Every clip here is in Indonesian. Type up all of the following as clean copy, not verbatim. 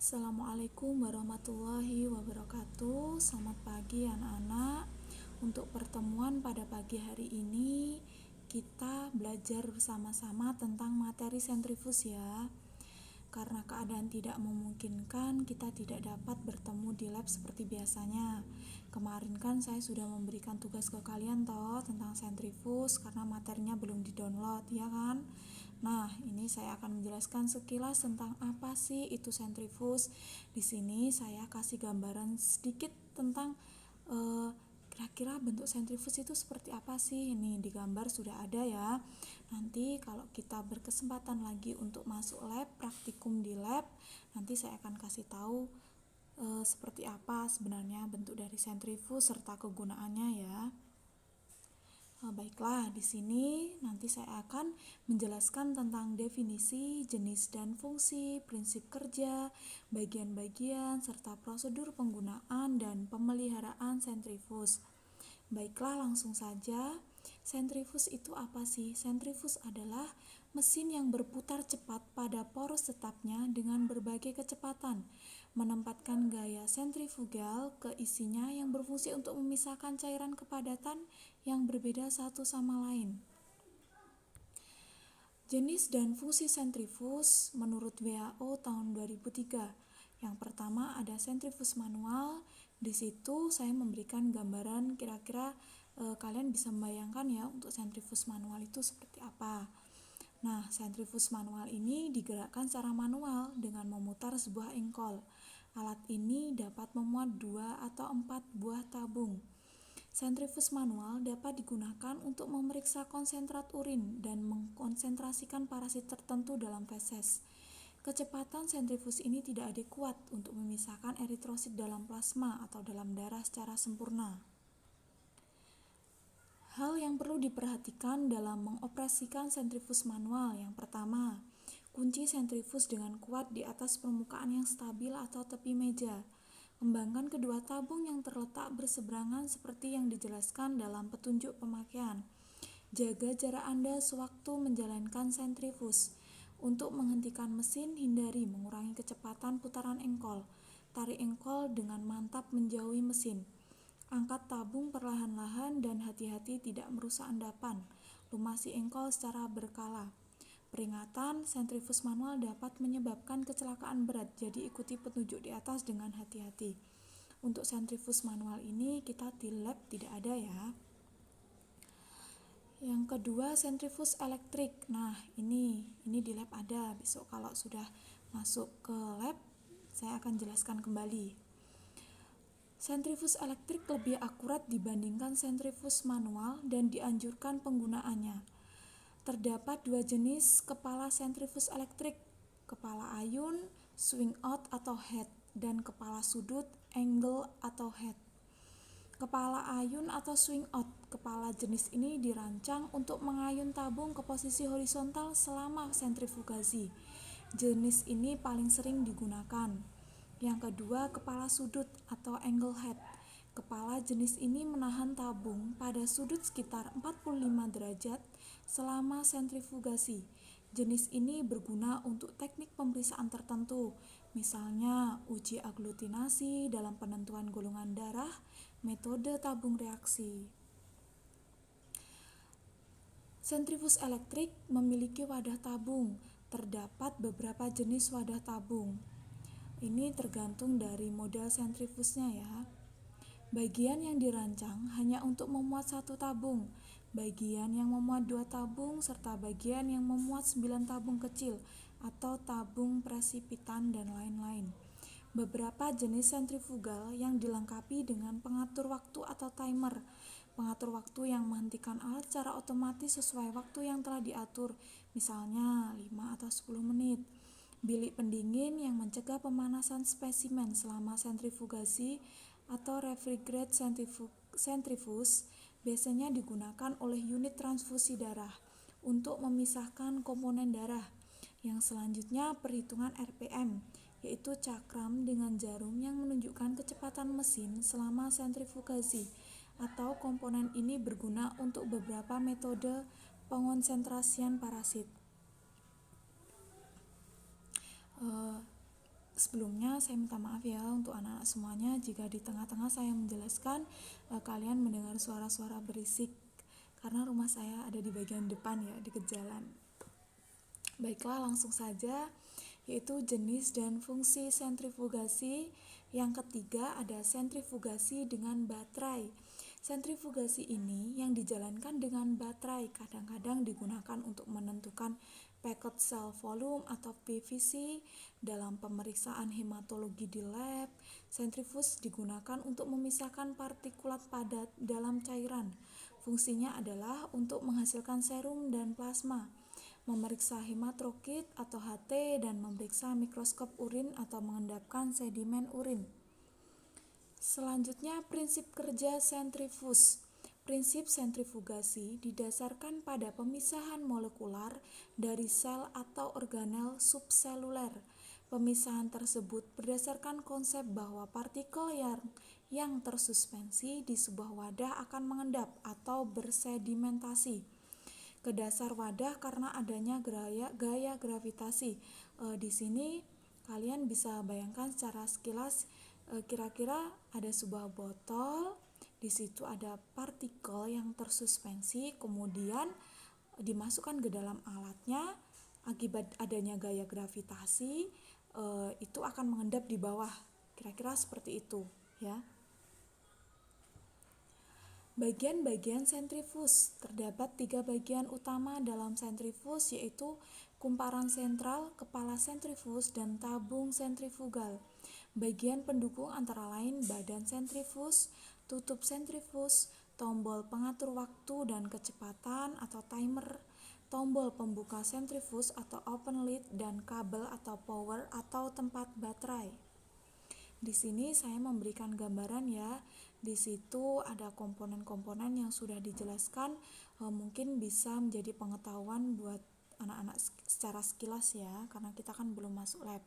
Assalamualaikum warahmatullahi wabarakatuh. Selamat pagi anak-anak. Untuk pertemuan pada pagi hari ini kita belajar bersama-sama tentang materi sentrifus ya. Karena keadaan tidak memungkinkan, kita tidak dapat bertemu di lab seperti biasanya. Kemarin kan saya sudah memberikan tugas ke kalian tentang sentrifus karena materinya belum di-download ya kan. Nah, ini saya akan menjelaskan sekilas tentang apa sih itu sentrifus. Di sini saya kasih gambaran sedikit tentang kira-kira bentuk sentrifus itu seperti apa sih. Ini di gambar sudah ada ya. Nanti kalau kita berkesempatan lagi untuk masuk lab, praktikum di lab, nanti saya akan kasih tahu seperti apa sebenarnya bentuk dari sentrifus serta kegunaannya ya. Baiklah, di sini nanti saya akan menjelaskan tentang definisi, jenis dan fungsi, prinsip kerja, bagian-bagian, serta prosedur penggunaan dan pemeliharaan sentrifus. Baiklah, langsung saja. Sentrifus itu apa sih? Sentrifus adalah mesin yang berputar cepat pada poros tetapnya dengan berbagai kecepatan, menempatkan gaya sentrifugal ke isinya yang berfungsi untuk memisahkan cairan kepadatan yang berbeda satu sama lain. Jenis dan fungsi sentrifus menurut WHO tahun 2003. Yang pertama ada sentrifus manual. Di situ saya memberikan gambaran kira-kira kalian bisa membayangkan ya untuk sentrifus manual itu seperti apa. Nah, sentrifus manual ini digerakkan secara manual dengan memutar sebuah engkol. Alat ini dapat memuat 2 atau 4 buah tabung. Sentrifus manual dapat digunakan untuk memeriksa konsentrat urin dan mengkonsentrasikan parasit tertentu dalam feses. Kecepatan sentrifus ini tidak adekuat untuk memisahkan eritrosit dalam plasma atau dalam darah secara sempurna. Hal yang perlu diperhatikan dalam mengoperasikan sentrifus manual yang pertama, kunci sentrifus dengan kuat di atas permukaan yang stabil atau tepi meja. Kembangkan kedua tabung yang terletak berseberangan seperti yang dijelaskan dalam petunjuk pemakaian. Jaga jarak Anda sewaktu menjalankan sentrifus. Untuk menghentikan mesin, hindari mengurangi kecepatan putaran engkol. Tarik engkol dengan mantap menjauhi mesin. Angkat tabung perlahan-lahan dan hati-hati tidak merusak endapan. Lumasi engkol secara berkala. Peringatan, sentrifus manual dapat menyebabkan kecelakaan berat, jadi ikuti petunjuk di atas dengan hati-hati. Untuk sentrifus manual ini kita di lab tidak ada ya. Yang kedua, sentrifus elektrik. Nah, ini di lab ada. Besok kalau sudah masuk ke lab, saya akan jelaskan kembali. Sentrifus elektrik lebih akurat dibandingkan sentrifus manual dan dianjurkan penggunaannya. Terdapat dua jenis kepala sentrifus elektrik, kepala ayun, swing out atau head, dan kepala sudut, angle atau head. Kepala ayun atau swing out, kepala jenis ini dirancang untuk mengayun tabung ke posisi horizontal selama sentrifugasi. Jenis ini paling sering digunakan. Yang kedua, kepala sudut atau angle head. Kepala jenis ini menahan tabung pada sudut sekitar 45 derajat selama sentrifugasi. Jenis ini berguna untuk teknik pemeriksaan tertentu, misalnya uji aglutinasi dalam penentuan golongan darah, metode tabung reaksi. Sentrifus elektrik memiliki wadah tabung. Terdapat beberapa jenis wadah tabung. Ini tergantung dari model sentrifusnya ya. Bagian yang dirancang hanya untuk memuat satu tabung, bagian yang memuat 2 tabung, serta bagian yang memuat 9 tabung kecil atau tabung presipitan dan lain-lain. Beberapa jenis sentrifugal yang dilengkapi dengan pengatur waktu atau timer. Pengatur waktu yang menghentikan alat secara otomatis sesuai waktu yang telah diatur, misalnya 5 atau 10 menit. Bilik pendingin yang mencegah pemanasan spesimen selama sentrifugasi atau refrigerate centrifuge biasanya digunakan oleh unit transfusi darah untuk memisahkan komponen darah. Yang selanjutnya perhitungan RPM, yaitu cakram dengan jarum yang menunjukkan kecepatan mesin selama sentrifugasi, atau komponen ini berguna untuk beberapa metode pengonsentrasian parasit. Sebelumnya saya minta maaf ya untuk anak-anak semuanya jika di tengah-tengah saya menjelaskan kalian mendengar suara-suara berisik karena rumah saya ada di bagian depan ya, di jalan. Baiklah, langsung saja, yaitu jenis dan fungsi sentrifugasi. Yang ketiga ada sentrifugasi dengan baterai. Sentrifugasi ini yang dijalankan dengan baterai kadang-kadang digunakan untuk menentukan packet cell volume atau PVC dalam pemeriksaan hematologi di lab. Sentrifus digunakan untuk memisahkan partikulat padat dalam cairan. Fungsinya adalah untuk menghasilkan serum dan plasma, memeriksa hematrokit atau HT, dan memeriksa mikroskop urin atau mengendapkan sedimen urin. Selanjutnya, prinsip kerja sentrifus. Prinsip sentrifugasi didasarkan pada pemisahan molekular dari sel atau organel subseluler. Pemisahan tersebut berdasarkan konsep bahwa partikel yang tersuspensi di sebuah wadah akan mengendap atau bersedimentasi ke dasar wadah karena adanya gaya gravitasi. Di sini kalian bisa bayangkan secara sekilas, kira-kira ada sebuah botol, di situ ada partikel yang tersuspensi, kemudian dimasukkan ke dalam alatnya. Akibat adanya gaya gravitasi, itu akan mengendap di bawah. Kira-kira seperti itu, ya. Bagian-bagian sentrifus. Terdapat 3 bagian utama dalam sentrifus, yaitu kumparan sentral, kepala sentrifus, dan tabung sentrifugal. Bagian pendukung antara lain badan sentrifus, tutup sentrifus, tombol pengatur waktu dan kecepatan atau timer, tombol pembuka sentrifus atau open lid, dan kabel atau power atau tempat baterai. Di sini saya memberikan gambaran ya. Di situ ada komponen-komponen yang sudah dijelaskan, mungkin bisa menjadi pengetahuan buat anak-anak secara sekilas ya, karena kita kan belum masuk lab.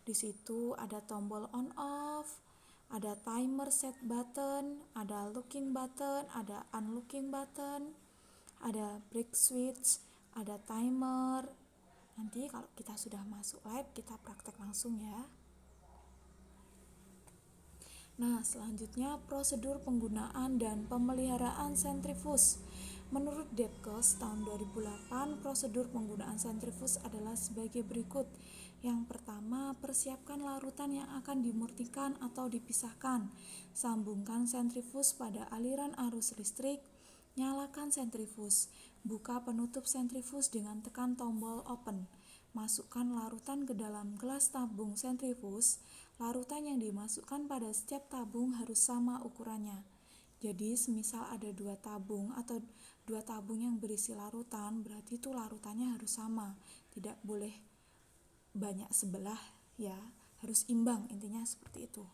Di situ ada tombol on off, ada timer set button, ada looking button, ada unlooking button, ada break switch, ada timer. Nanti kalau kita sudah masuk lab, kita praktek langsung ya. Nah, selanjutnya prosedur penggunaan dan pemeliharaan sentrifus. Menurut Debkos tahun 2008, prosedur penggunaan sentrifus adalah sebagai berikut. Yang pertama, persiapkan larutan yang akan dimurnikan atau dipisahkan. Sambungkan sentrifus pada aliran arus listrik. Nyalakan sentrifus. Buka penutup sentrifus dengan tekan tombol open. Masukkan larutan ke dalam gelas tabung sentrifus. Larutan yang dimasukkan pada setiap tabung harus sama ukurannya. Jadi semisal ada 2 tabung atau 2 tabung yang berisi larutan, berarti itu larutannya harus sama. Tidak boleh banyak sebelah ya, harus imbang, intinya seperti itu.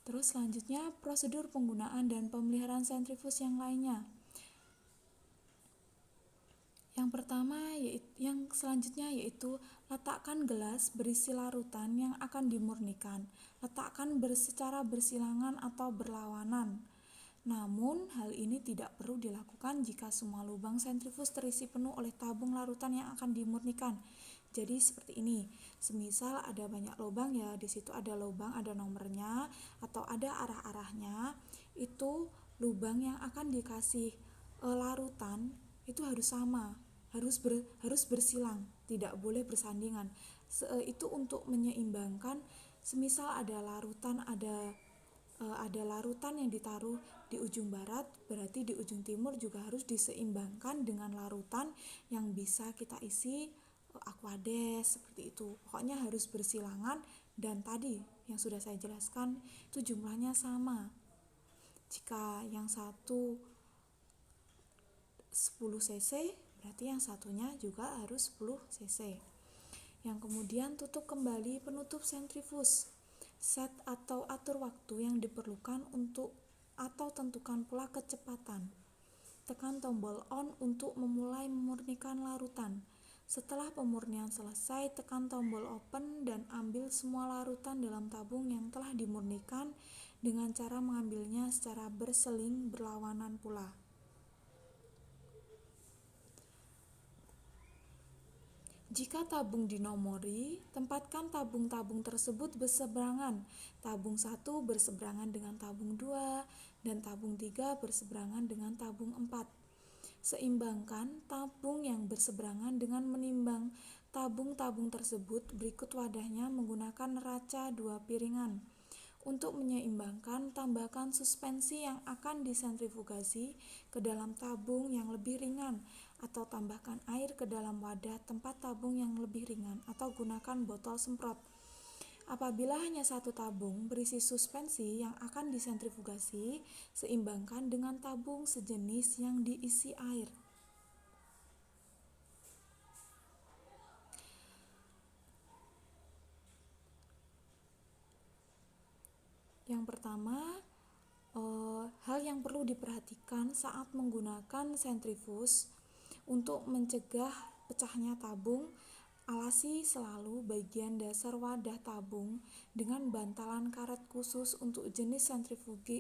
Terus selanjutnya prosedur penggunaan dan pemeliharaan sentrifus yang lainnya. Yang pertama yang selanjutnya yaitu letakkan gelas berisi larutan yang akan dimurnikan. Letakkan secara bersilangan atau berlawanan. Namun hal ini tidak perlu dilakukan jika semua lubang sentrifus terisi penuh oleh tabung larutan yang akan dimurnikan. Jadi seperti ini. Semisal ada banyak lubang ya, di situ ada lubang, ada nomornya atau ada arah-arahnya. Itu lubang yang akan dikasih larutan itu harus sama. Harus bersilang, tidak boleh bersandingan. Itu untuk menyeimbangkan. Semisal ada larutan yang ditaruh di ujung barat, berarti di ujung timur juga harus diseimbangkan dengan larutan yang bisa kita isi aquades seperti itu. Pokoknya harus bersilangan, dan tadi yang sudah saya jelaskan itu jumlahnya sama. Jika yang satu 10 cc, berarti yang satunya juga harus 10 cc. Yang kemudian tutup kembali penutup sentrifus. Set atau atur waktu yang diperlukan atau tentukan pula kecepatan. Tekan tombol on untuk memulai memurnikan larutan. Setelah pemurnian selesai, tekan tombol open dan ambil semua larutan dalam tabung yang telah dimurnikan dengan cara mengambilnya secara berseling berlawanan pula. Jika tabung dinomori, tempatkan tabung-tabung tersebut berseberangan. Tabung 1 berseberangan dengan tabung 2 dan tabung 3 berseberangan dengan tabung 4. Seimbangkan tabung yang berseberangan dengan menimbang tabung-tabung tersebut. Berikut wadahnya menggunakan neraca 2 piringan. Untuk menyeimbangkan, tambahkan suspensi yang akan disentrifugasi ke dalam tabung yang lebih ringan, atau tambahkan air ke dalam wadah tempat tabung yang lebih ringan, atau gunakan botol semprot. Apabila hanya satu tabung berisi suspensi yang akan disentrifugasi, seimbangkan dengan tabung sejenis yang diisi air. Yang pertama, hal yang perlu diperhatikan saat menggunakan sentrifus untuk mencegah pecahnya tabung, alasi selalu bagian dasar wadah tabung dengan bantalan karet khusus untuk jenis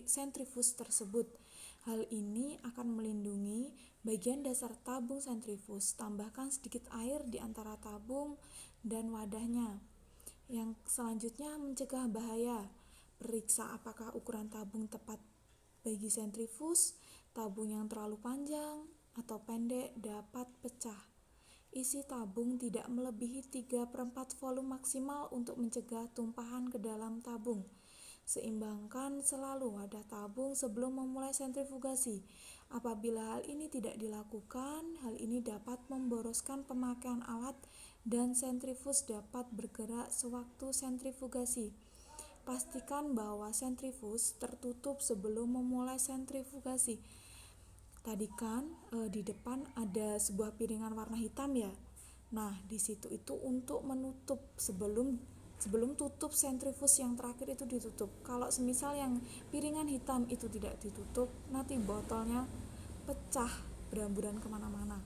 sentrifus tersebut. Hal ini akan melindungi bagian dasar tabung sentrifus. Tambahkan sedikit air di antara tabung dan wadahnya. Yang selanjutnya, mencegah bahaya. Periksa apakah ukuran tabung tepat bagi sentrifus. Tabung yang terlalu panjang atau pendek dapat pecah. Isi tabung tidak melebihi 3/4 volume maksimal untuk mencegah tumpahan ke dalam tabung. Seimbangkan selalu wadah tabung sebelum memulai sentrifugasi. Apabila hal ini tidak dilakukan, hal ini dapat memboroskan pemakaian alat dan sentrifus dapat bergerak sewaktu sentrifugasi. Pastikan bahwa sentrifus tertutup sebelum memulai sentrifugasi. Tadi kan di depan ada sebuah piringan warna hitam ya. Nah, di situ itu untuk menutup sebelum tutup sentrifus yang terakhir itu ditutup. Kalau semisal yang piringan hitam itu tidak ditutup, nanti botolnya pecah, beramburan kemana-mana.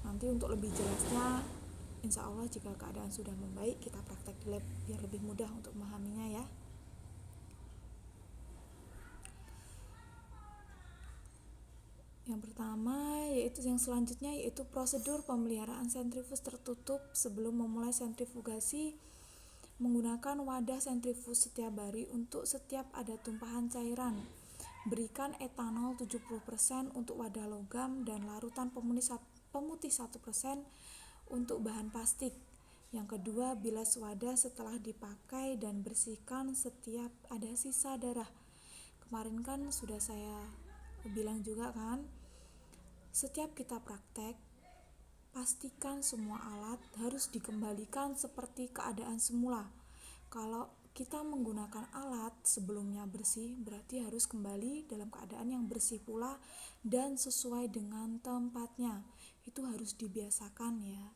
Nanti untuk lebih jelasnya, insya Allah jika keadaan sudah membaik, kita praktek di lab biar lebih mudah untuk memahaminya ya. Yang pertama yang selanjutnya yaitu prosedur pemeliharaan sentrifus tertutup sebelum memulai sentrifugasi. Menggunakan wadah sentrifus setiap hari untuk setiap ada tumpahan cairan. Berikan etanol 70% untuk wadah logam dan larutan pemutih 1% untuk bahan plastik. Yang kedua, bilas wadah setelah dipakai dan bersihkan setiap ada sisa darah. Kemarin kan sudah saya bilang juga kan, setiap kita praktek, pastikan semua alat harus dikembalikan seperti keadaan semula. Kalau kita menggunakan alat sebelumnya bersih, berarti harus kembali dalam keadaan yang bersih pula dan sesuai dengan tempatnya. Itu harus dibiasakan ya.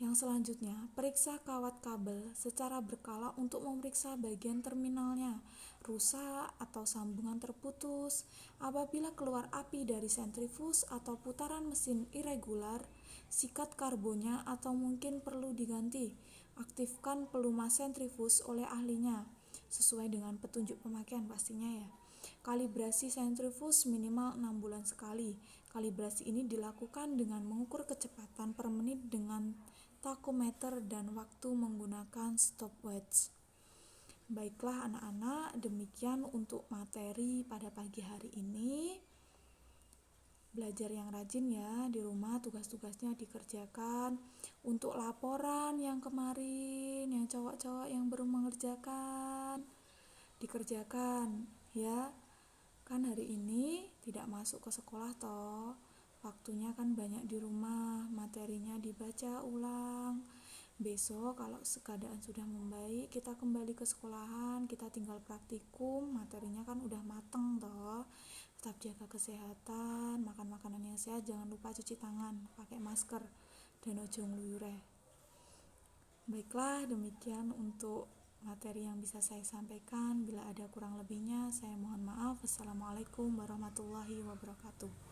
Yang selanjutnya, periksa kawat kabel secara berkala untuk memeriksa bagian terminalnya, rusak atau sambungan terputus. Apabila keluar api dari sentrifus atau putaran mesin irregular, sikat karbonnya atau mungkin perlu diganti. Aktifkan pelumas sentrifus oleh ahlinya, sesuai dengan petunjuk pemakaian pastinya ya. Kalibrasi sentrifus minimal 6 bulan sekali. Kalibrasi ini dilakukan dengan mengukur kecepatan per menit dengan takometer dan waktu menggunakan stopwatch. Baiklah anak-anak, demikian untuk materi pada pagi hari ini. Belajar yang rajin ya, di rumah tugas-tugasnya dikerjakan. Untuk laporan yang kemarin, yang cowok-cowok yang baru mengerjakan, dikerjakan ya. Kan hari ini tidak masuk ke sekolah toh, waktunya kan banyak di rumah, materinya dibaca ulang. Besok kalau keadaan sudah membaik, kita kembali ke sekolahan, kita tinggal praktikum, materinya kan udah mateng toh. Tetap jaga kesehatan, makan makanan yang sehat, jangan lupa cuci tangan, pakai masker, dan ojo ngluyure. Baiklah, demikian untuk materi yang bisa saya sampaikan. Bila ada kurang lebihnya, saya mohon maaf. Wassalamualaikum warahmatullahi wabarakatuh.